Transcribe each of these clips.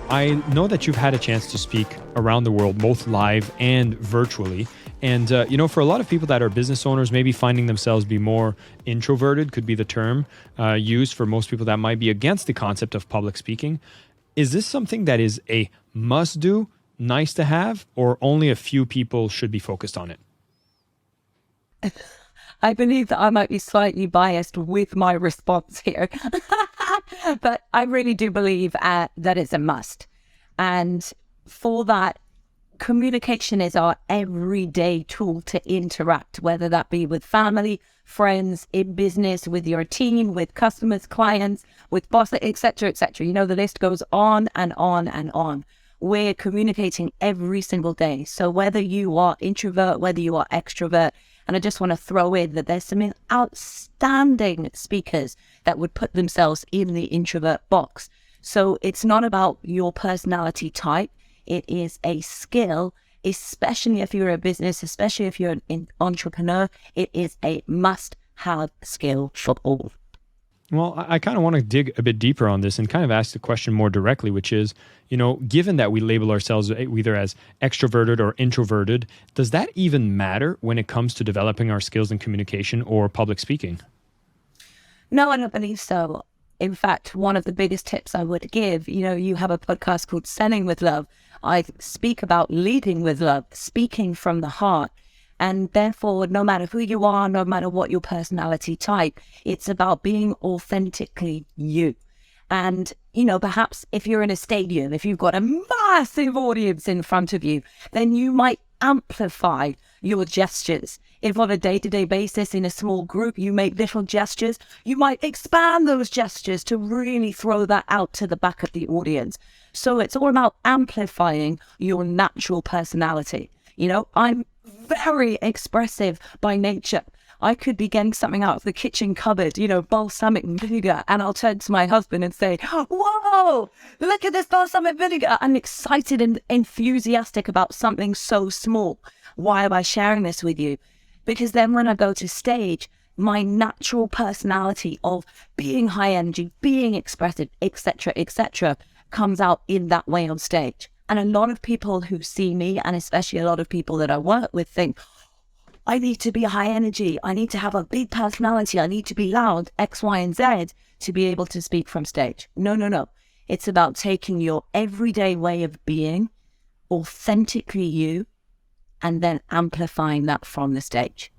I know that you've had a chance to speak around the world, both live and virtually. And, for a lot of people that are business owners, maybe finding themselves be more introverted could be the term used for most people that might be against the concept of public speaking. Is this something that is a must do, nice to have, or only a few people should be focused on it? I believe that I might be slightly biased with my response here, but I really do believe that it's a must. And for that, communication is our everyday tool to interact, whether that be with family, friends, in business, with your team, with customers, clients, with bosses, etc., etc. The list goes on and on and on. We're communicating every single day. So whether you are introvert, whether you are extrovert, and I just want to throw in that there's some outstanding speakers that would put themselves in the introvert box. So it's not about your personality type. It is a skill, especially if you're a business, especially if you're an entrepreneur. It is a must-have skill for all. Well, I kind of want to dig a bit deeper on this and kind of ask the question more directly, which is, given that we label ourselves either as extroverted or introverted, does that even matter when it comes to developing our skills in communication or public speaking? No, I don't believe so. In fact, one of the biggest tips I would give, you have a podcast called Selling with Love. I speak about leading with love, speaking from the heart. And therefore, no matter who you are, no matter what your personality type, it's about being authentically you. And, perhaps if you're in a stadium, if you've got a massive audience in front of you, then you might amplify your gestures. If on a day-to-day basis in a small group, you make little gestures, you might expand those gestures to really throw that out to the back of the audience. So it's all about amplifying your natural personality. I'm very expressive by nature. I could be getting something out of the kitchen cupboard, balsamic vinegar, and I'll turn to my husband and say, whoa, look at this balsamic vinegar. I'm excited and enthusiastic about something so small. Why am I sharing this with you? Because then when I go to stage, my natural personality of being high energy, being expressive, etc., comes out in that way on stage. And a lot of people who see me, and especially a lot of people that I work with, think, I need to be high energy. I need to have a big personality. I need to be loud, X, Y, and Z to be able to speak from stage. No. It's about taking your everyday way of being, authentically you, and then amplifying that from the stage.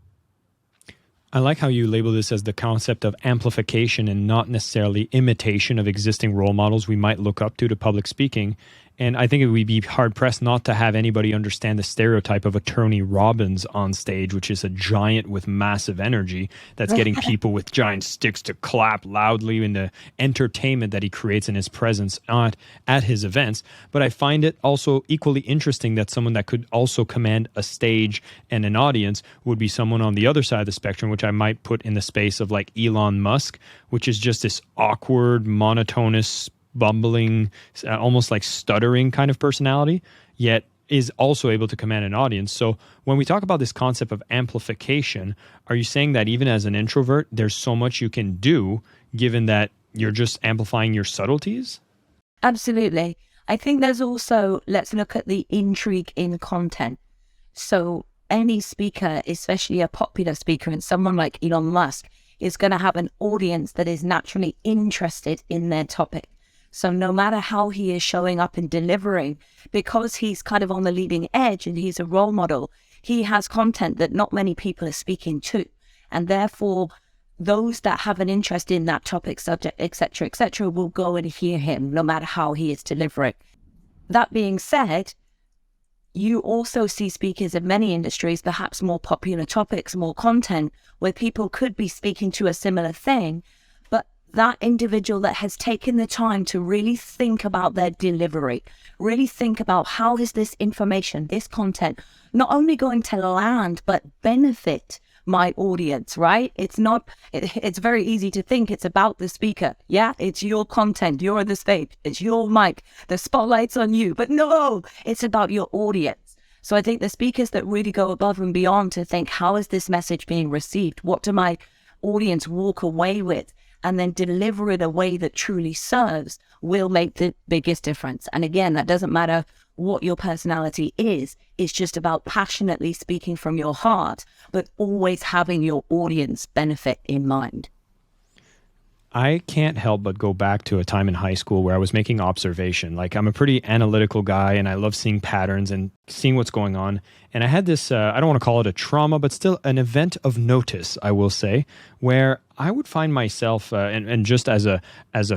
I like how you label this as the concept of amplification and not necessarily imitation of existing role models we might look up to public speaking. And I think it would be hard-pressed not to have anybody understand the stereotype of a Tony Robbins on stage, which is a giant with massive energy that's getting people with giant sticks to clap loudly in the entertainment that he creates in his presence at his events. But I find it also equally interesting that someone that could also command a stage and an audience would be someone on the other side of the spectrum, which I might put in the space of like Elon Musk, which is just this awkward, monotonous, bumbling, almost like stuttering kind of personality, yet is also able to command an audience. So when we talk about this concept of amplification, are you saying that even as an introvert, there's so much you can do given that you're just amplifying your subtleties? Absolutely. I think there's also, let's look at the intrigue in content. So any speaker, especially a popular speaker and someone like Elon Musk, is going to have an audience that is naturally interested in their topic. So no matter how he is showing up and delivering, because he's kind of on the leading edge and he's a role model, he has content that not many people are speaking to. And therefore, those that have an interest in that topic, subject, etc., will go and hear him no matter how he is delivering. That being said, you also see speakers in many industries, perhaps more popular topics, more content, where people could be speaking to a similar thing, but that individual that has taken the time to really think about their delivery, really think about how is this information, this content, not only going to land, but benefit my audience, right? It's very easy to think it's about the speaker. Yeah, it's your content, you're on the stage, it's your mic, the spotlight's on you, but no, it's about your audience. So I think the speakers that really go above and beyond to think, how is this message being received? What do my audience walk away with? and then deliver it in a way that truly serves will make the biggest difference. And again, that doesn't matter what your personality is. It's just about passionately speaking from your heart, but always having your audience benefit in mind. I can't help but go back to a time in high school where I was making observation. Like, I'm a pretty analytical guy and I love seeing patterns and seeing what's going on. And I had this, I don't want to call it a trauma, but still an event of notice, I will say, where I would find myself, and just as a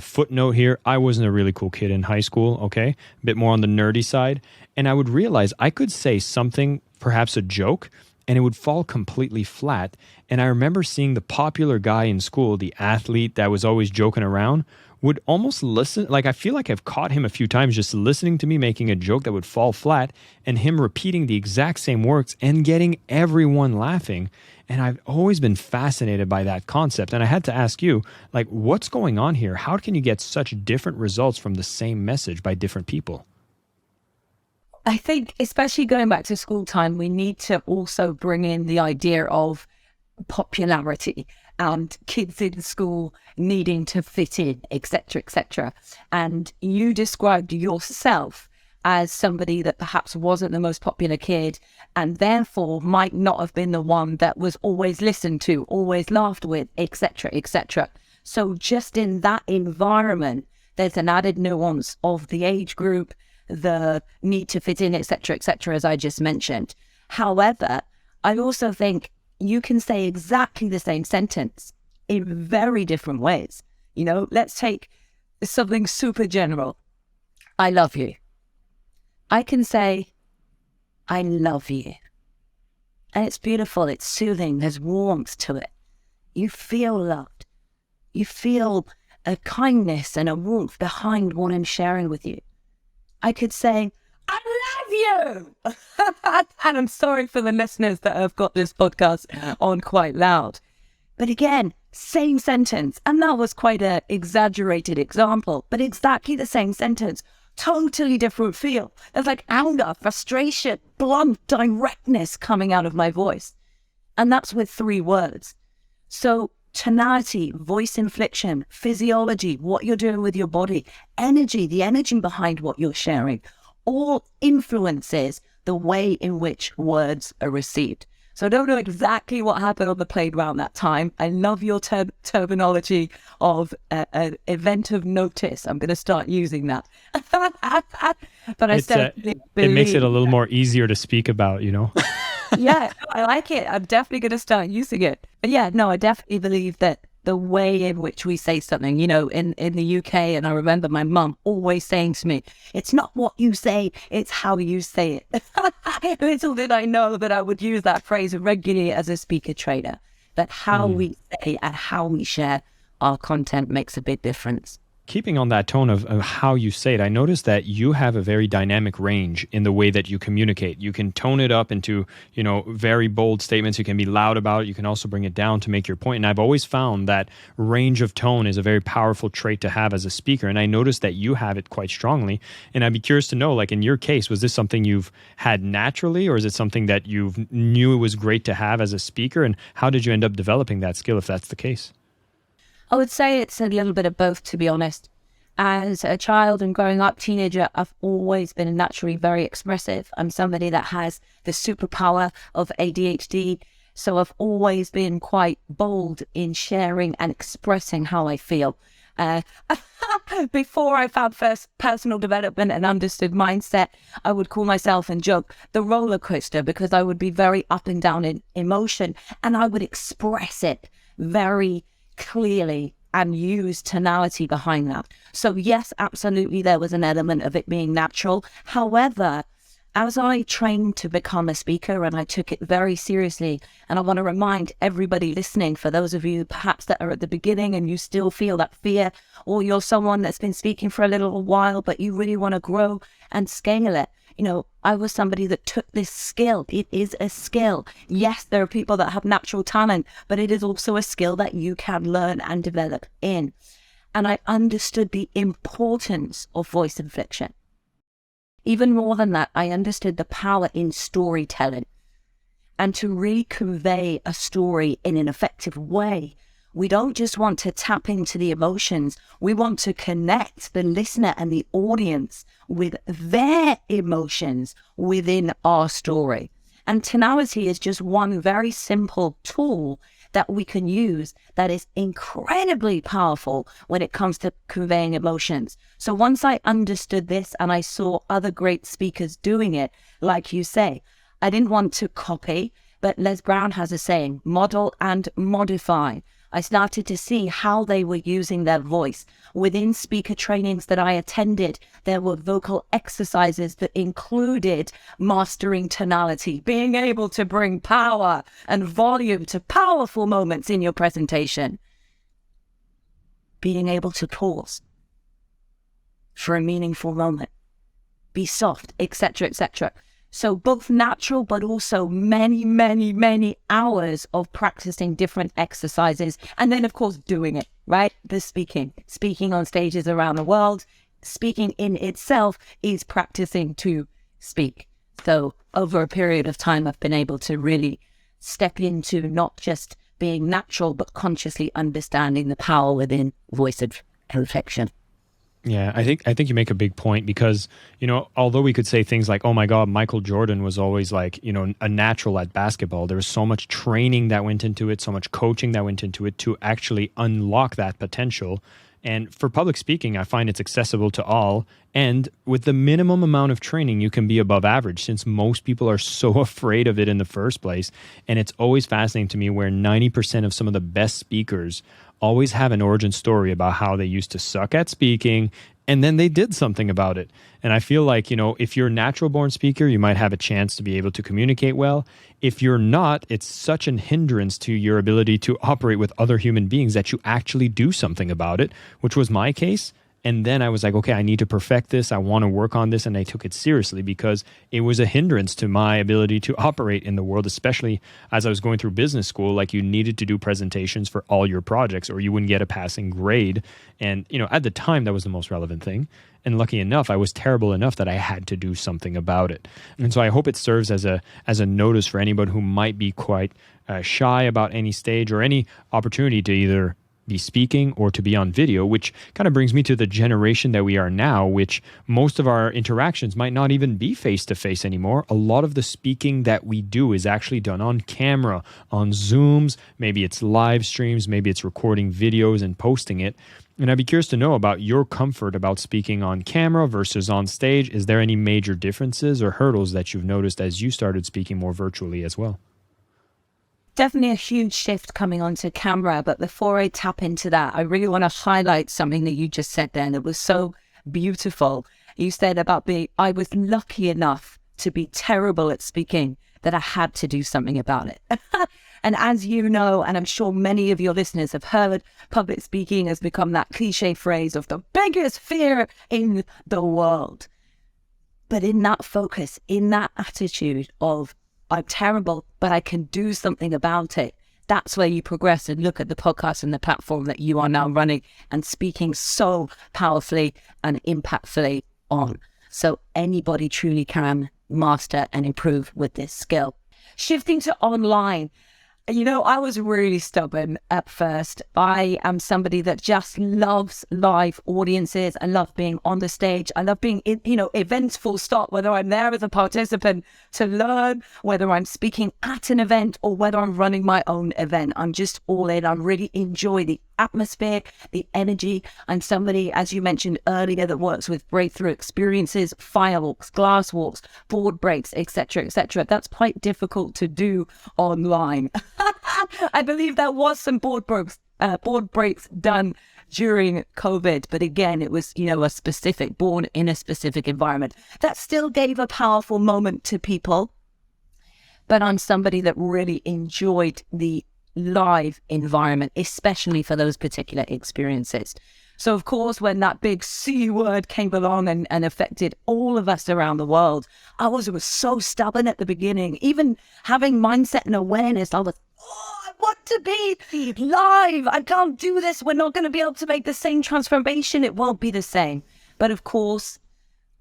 footnote here, I wasn't a really cool kid in high school, okay? A bit more on the nerdy side. And I would realize I could say something, perhaps a joke, and it would fall completely flat. And I remember seeing the popular guy in school, the athlete that was always joking around, would almost listen. Like, I feel like I've caught him a few times just listening to me making a joke that would fall flat and him repeating the exact same words and getting everyone laughing. And I've always been fascinated by that concept. And I had to ask you, like, what's going on here? How can you get such different results from the same message by different people? I think, especially going back to school time, we need to also bring in the idea of popularity and kids in school needing to fit in, etc., etc. And you described yourself as somebody that perhaps wasn't the most popular kid and therefore might not have been the one that was always listened to, always laughed with, etc., etc. So just in that environment, there's an added nuance of the age group, the need to fit in, etc., etc., as I just mentioned. However, I also think you can say exactly the same sentence in very different ways. You know, let's take something super general. I love you. I can say, I love you. And it's beautiful. It's soothing. There's warmth to it. You feel loved. You feel a kindness and a warmth behind what I'm sharing with you. I could say, I love you. And I'm sorry for the listeners that have got this podcast on quite loud. But again, same sentence. And that was quite an exaggerated example, but exactly the same sentence. Totally different feel. There's like anger, frustration, blunt directness coming out of my voice. And that's with 3 words. So tonality, voice inflection, physiology, what you're doing with your body, energy, the energy behind what you're sharing, all influences the way in which words are received. So I don't know exactly what happened on the playground that time. I love your terminology of an event of notice. I'm going to start using that. But I certainly believe... It makes it a little more easier to speak about, you know? Yeah, I like it. I'm definitely going to start using it. But yeah, no, I definitely believe that the way in which we say something, you know, in the UK, and I remember my mum always saying to me, it's not what you say, it's how you say it. Little did I know that I would use that phrase regularly as a speaker trainer, that how we say and how we share our content makes a big difference. Keeping on that tone of how you say it, I noticed that you have a very dynamic range in the way that you communicate. You can tone it up into, you know, very bold statements. You can be loud about it. You can also bring it down to make your point. And I've always found that range of tone is a very powerful trait to have as a speaker. And I noticed that you have it quite strongly. And I'd be curious to know, like in your case, was this something you've had naturally, or is it something that you knew it was great to have as a speaker? And how did you end up developing that skill, if that's the case? I would say it's a little bit of both, to be honest. As a child and growing up teenager, I've always been naturally very expressive. I'm somebody that has the superpower of ADHD. So I've always been quite bold in sharing and expressing how I feel. Before I found first personal development and understood mindset, I would call myself and joke the roller coaster, because I would be very up and down in emotion and I would express it very clearly and use tonality behind that. So yes, absolutely, there was an element of it being natural. However, as I trained to become a speaker, and I took it very seriously, and I want to remind everybody listening, for those of you perhaps that are at the beginning and you still feel that fear, or you're someone that's been speaking for a little while but you really want to grow and scale it, you know, I was somebody that took this skill. It is a skill. Yes, there are people that have natural talent, but it is also a skill that you can learn and develop in. And I understood the importance of voice inflection. Even more than that, I understood the power in storytelling. And to really convey a story in an effective way, We don't just want to tap into the emotions. We want to connect the listener and the audience with their emotions within our story. And tonality is just one very simple tool that we can use that is incredibly powerful when it comes to conveying emotions. So once I understood this and I saw other great speakers doing it, like you say, I didn't want to copy, but Les Brown has a saying, model and modify. I started to see how they were using their voice. Within speaker trainings that I attended, there were vocal exercises that included mastering tonality, being able to bring power and volume to powerful moments in your presentation, being able to pause for a meaningful moment, be soft, etc., etc. So both natural, but also many, many, many hours of practicing different exercises. And then, of course, doing it, right? The speaking on stages around the world. Speaking in itself is practicing to speak. So over a period of time, I've been able to really step into not just being natural, but consciously understanding the power within voice inflection. Yeah, I think you make a big point because, although we could say things like, oh my God, Michael Jordan was always like, a natural at basketball. There was so much training that went into it, so much coaching that went into it to actually unlock that potential. And for public speaking, I find it's accessible to all. And with the minimum amount of training, you can be above average since most people are so afraid of it in the first place. And it's always fascinating to me where 90% of some of the best speakers always have an origin story about how they used to suck at speaking and then they did something about it. And I feel like, if you're a natural born speaker, you might have a chance to be able to communicate well. If you're not, it's such an hindrance to your ability to operate with other human beings that you actually do something about it, which was my case. And then I was like, okay, I need to perfect this. I want to work on this. And I took it seriously because it was a hindrance to my ability to operate in the world, especially as I was going through business school. Like you needed to do presentations for all your projects or you wouldn't get a passing grade. And, at the time, that was the most relevant thing. And lucky enough, I was terrible enough that I had to do something about it. And so I hope it serves as a notice for anybody who might be quite shy about any stage or any opportunity to either be speaking or to be on video, which kind of brings me to the generation that we are now, which most of our interactions might not even be face-to-face anymore. A lot of the speaking that we do is actually done on camera, on Zooms, maybe it's live streams, maybe it's recording videos and posting it. And I'd be curious to know about your comfort about speaking on camera versus on stage. Is there any major differences or hurdles that you've noticed as you started speaking more virtually as well? Definitely a huge shift coming onto camera. But before I tap into that, I really want to highlight something that you just said there that was so beautiful. You said about I was lucky enough to be terrible at speaking that I had to do something about it. And as you know, and I'm sure many of your listeners have heard, public speaking has become that cliche phrase of the biggest fear in the world. But in that focus, in that attitude of I'm terrible, but I can do something about it, that's where you progress and look at the podcast and the platform that you are now running and speaking so powerfully and impactfully on. So anybody truly can master and improve with this skill. Shifting to online. I was really stubborn at first. I am somebody that just loves live audiences. I love being on the stage. I love being in, events full stop, whether I'm there as a participant to learn, whether I'm speaking at an event or whether I'm running my own event. I'm just all in. I really enjoy the atmosphere, the energy. I'm somebody, as you mentioned earlier, that works with breakthrough experiences, firewalks, glass walks, board breaks, etc., etc. That's quite difficult to do online. I believe there was some board breaks done during COVID, but again, it was, a specific born in a specific environment that still gave a powerful moment to people. But I'm somebody that really enjoyed the live environment, especially for those particular experiences. So of course, when that big C word came along and affected all of us around the world, I was so stubborn at the beginning. Even having mindset and awareness, I was, I want to be live. I can't do this. We're not going to be able to make the same transformation. It won't be the same. But of course,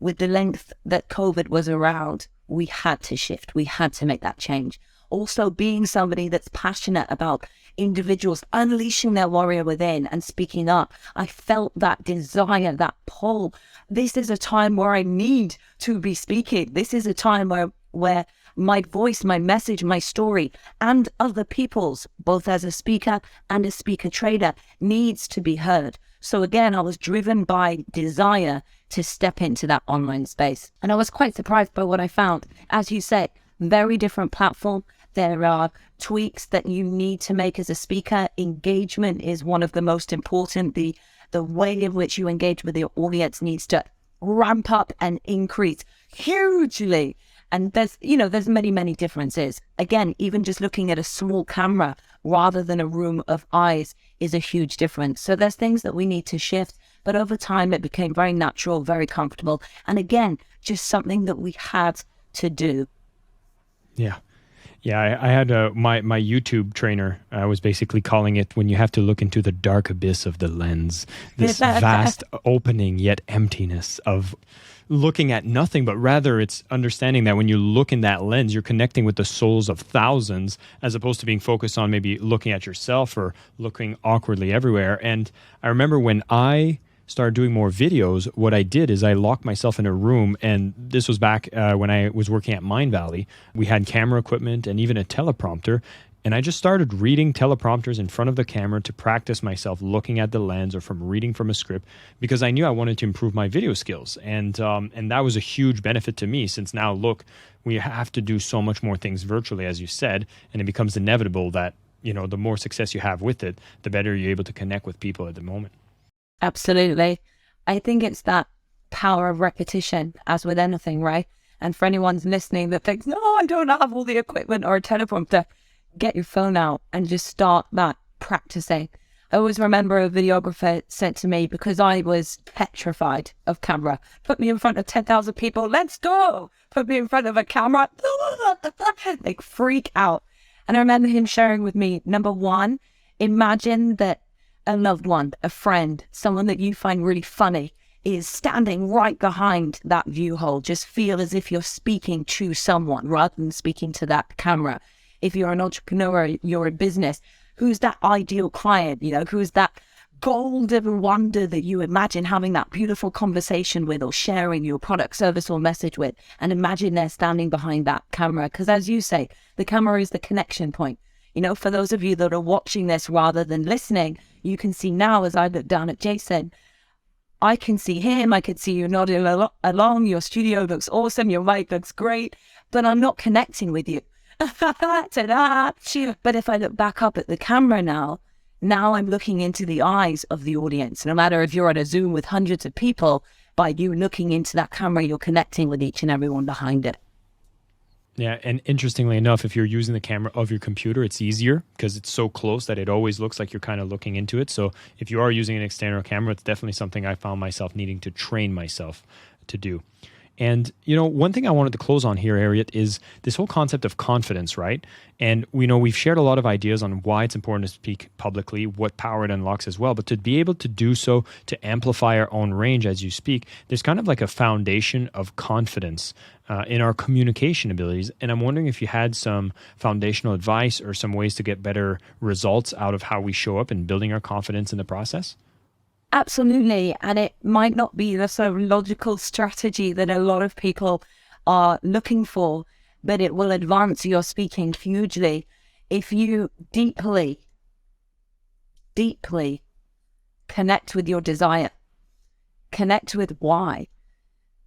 with the length that COVID was around, we had to shift. We had to make that change. Also, being somebody that's passionate about individuals unleashing their warrior within and speaking up. I felt that desire, that pull. This is a time where I need to be speaking. This is a time where my voice, my message, my story, and other people's, both as a speaker and a speaker trader, needs to be heard. So again, I was driven by desire to step into that online space. And I was quite surprised by what I found. As you say, very different platform. There are tweaks that you need to make as a speaker. Engagement is one of the most important. The way in which you engage with your audience needs to ramp up and increase hugely. And there's many, many differences. Again, even just looking at a small camera rather than a room of eyes is a huge difference. So there's things that we need to shift, but over time it became very natural, very comfortable. And again, just something that we had to do. Yeah. Yeah, I had my YouTube trainer, I was basically calling it when you have to look into the dark abyss of the lens, this vast opening yet emptiness of looking at nothing, but rather it's understanding that when you look in that lens, you're connecting with the souls of thousands as opposed to being focused on maybe looking at yourself or looking awkwardly everywhere. And I remember when I started doing more videos, what I did is I locked myself in a room, and this was back when I was working at Mind Valley. We had camera equipment and even a teleprompter, and I just started reading teleprompters in front of the camera to practice myself looking at the lens or from reading from a script, because I knew I wanted to improve my video skills. And that was a huge benefit to me, since now, look, we have to do so much more things virtually, as you said, and it becomes inevitable that, the more success you have with it, the better you're able to connect with people at the moment. Absolutely. I think it's that power of repetition, as with anything, right? And for anyone listening that thinks, no, I don't have all the equipment or a teleprompter, get your phone out and just start that practicing. I always remember a videographer said to me, because I was petrified of camera, put me in front of 10,000 people, let's go. Put me in front of a camera, like freak out. And I remember him sharing with me, number one, imagine that a loved one, a friend, someone that you find really funny is standing right behind that view hole. Just feel as if you're speaking to someone rather than speaking to that camera. If you're an entrepreneur, you're in business, who's that ideal client? Who's that golden wonder that you imagine having that beautiful conversation with, or sharing your product, service, or message with? And imagine they're standing behind that camera. Because as you say, the camera is the connection point. For those of you that are watching this rather than listening, you can see now, as I look down at Jason, I can see him, I can see you nodding along, your studio looks awesome, your mic looks great, but I'm not connecting with you. Ta-da! But if I look back up at the camera now I'm looking into the eyes of the audience. No matter if you're at a Zoom with hundreds of people, by you looking into that camera, you're connecting with each and everyone behind it. Yeah, and interestingly enough, if you're using the camera of your computer, it's easier because it's so close that it always looks like you're kind of looking into it. So if you are using an external camera, it's definitely something I found myself needing to train myself to do. And, one thing I wanted to close on here, Harriet, is this whole concept of confidence, right? And we've shared a lot of ideas on why it's important to speak publicly, what power it unlocks as well. But to be able to do so, to amplify our own range as you speak, there's kind of like a foundation of confidence in our communication abilities. And I'm wondering if you had some foundational advice or some ways to get better results out of how we show up and building our confidence in the process. Absolutely. And it might not be the sort of logical strategy that a lot of people are looking for, but it will advance your speaking hugely if you deeply connect with your desire, connect with why.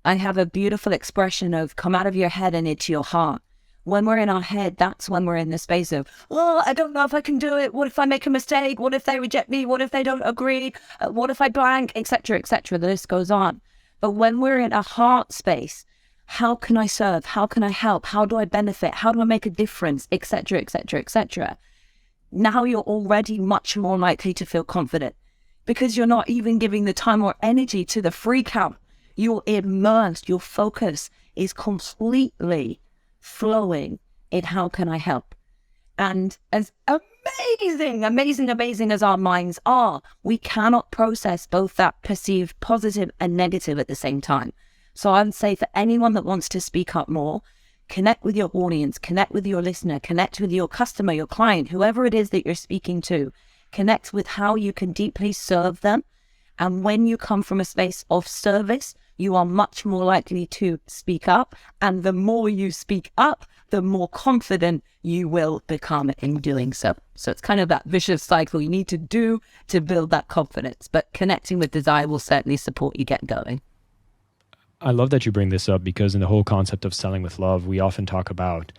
I have a beautiful expression of come out of your head and into your heart. When we're in our head, that's when we're in the space of, I don't know if I can do it. What if I make a mistake? What if they reject me? What if they don't agree? What if I blank, etc., etc. The list goes on. But when we're in a heart space, how can I serve? How can I help? How do I benefit? How do I make a difference? Etc., etc., etc. Now you're already much more likely to feel confident because you're not even giving the time or energy to the freak out. You're immersed. Your focus is completely flowing in how can I help. And as amazing as our minds are, we cannot process both that perceived positive and negative at the same time. So I would say for anyone that wants to speak up more, Connect with your audience, connect with your listener, connect with your customer, your client, whoever it is that you're speaking to. Connect with how you can deeply serve them. And when you come from a space of service, you are much more likely to speak up. And the more you speak up, the more confident you will become in doing so. So it's kind of that vicious cycle you need to do to build that confidence. But connecting with desire will certainly support you get going. I love that you bring this up, because in the whole concept of selling with love, we often talk about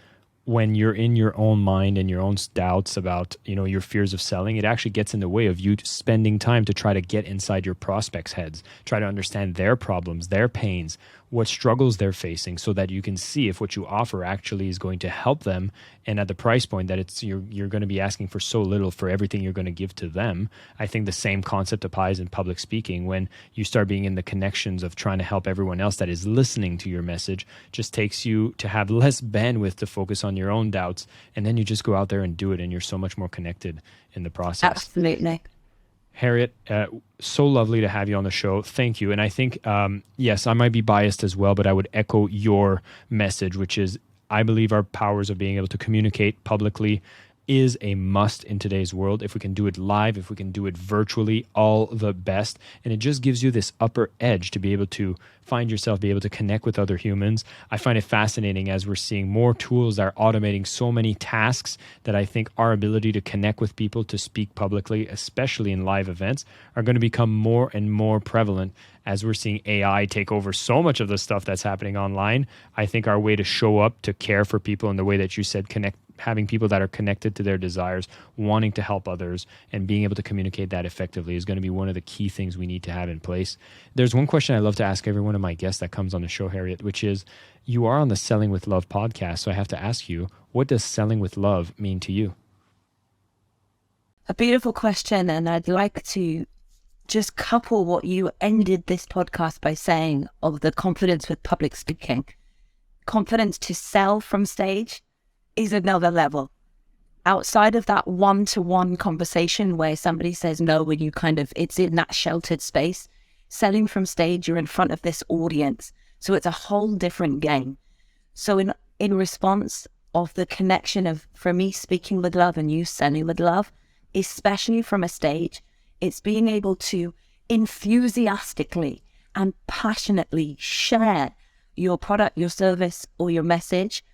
when you're in your own mind and your own doubts about, your fears of selling, it actually gets in the way of you spending time to try to get inside your prospects' heads, try to understand their problems, their pains, what struggles they're facing, so that you can see if what you offer actually is going to help them, and at the price point that you're going to be asking for so little for everything you're going to give to them. I think the same concept applies in public speaking. When you start being in the connections of trying to help everyone else that is listening to your message, just takes you to have less bandwidth to focus on your own doubts, and then you just go out there and do it, and you're so much more connected in the process. Absolutely. Harriet, so lovely to have you on the show. Thank you. And I think, yes, I might be biased as well, but I would echo your message, which is I believe our powers of being able to communicate publicly is a must in today's world. If we can do it live, if we can do it virtually, all the best. And it just gives you this upper edge to be able to find yourself, be able to connect with other humans. I find it fascinating as we're seeing more tools that are automating so many tasks, that I think our ability to connect with people, to speak publicly, especially in live events, are going to become more and more prevalent as we're seeing AI take over so much of the stuff that's happening online. I think our way to show up, to care for people in the way that you said, having people that are connected to their desires, wanting to help others, and being able to communicate that effectively is going to be one of the key things we need to have in place. There's one question I love to ask every one of my guests that comes on the show, Harriet, which is, you are on the Selling with Love podcast, so I have to ask you, what does selling with love mean to you? A beautiful question, and I'd like to just couple what you ended this podcast by saying of the confidence with public speaking. Confidence to sell from stage is another level. Outside of that one-to-one conversation where somebody says no and you it's in that sheltered space, selling from stage, you're in front of this audience. So it's a whole different game. So in response of the connection of, for me, speaking with love and you selling with love, especially from a stage, it's being able to enthusiastically and passionately share your product, your service, or your message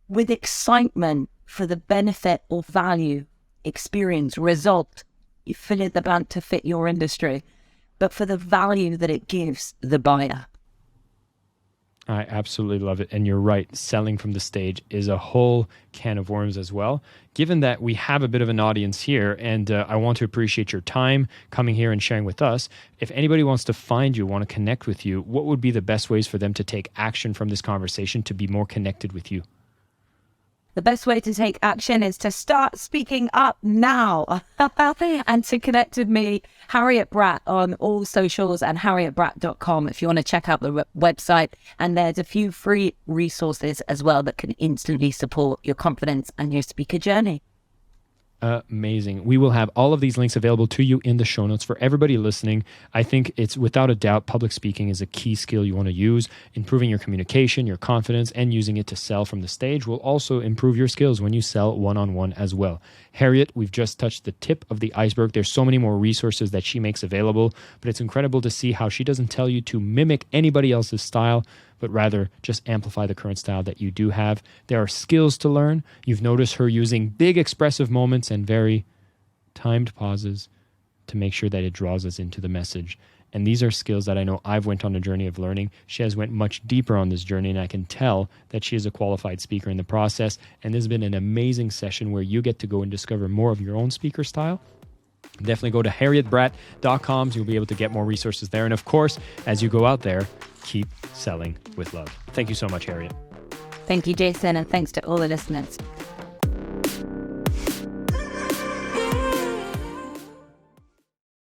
with excitement for the benefit or value, experience, result, you fill in the blank to fit your industry, but for the value that it gives the buyer. I absolutely love it. And you're right, selling from the stage is a whole can of worms as well. Given that we have a bit of an audience here, and I want to appreciate your time coming here and sharing with us, if anybody wants to find you, want to connect with you, what would be the best ways for them to take action from this conversation to be more connected with you? The best way to take action is to start speaking up now and to connect with me, Harriet Bratt, on all socials, and harrietbratt.com if you want to check out the website. And there's a few free resources as well that can instantly support your confidence and your speaker journey. Amazing. We will have all of these links available to you in the show notes for everybody listening. I think it's without a doubt, public speaking is a key skill you want to use. Improving your communication, your confidence, and using it to sell from the stage will also improve your skills when you sell one-on-one as well. Harriet, we've just touched the tip of the iceberg. There's so many more resources that she makes available, but it's incredible to see how she doesn't tell you to mimic anybody else's style, but rather just amplify the current style that you do have. There are skills to learn. You've noticed her using big expressive moments and very timed pauses to make sure that it draws us into the message. And these are skills that I know I've went on a journey of learning. She has went much deeper on this journey, and I can tell that she is a qualified speaker in the process. And this has been an amazing session where you get to go and discover more of your own speaker style. Definitely go to harrietbratt.com. You'll be able to get more resources there. And of course, as you go out there, keep selling with love. Thank you so much, Harriet. Thank you, Jason, and thanks to all the listeners.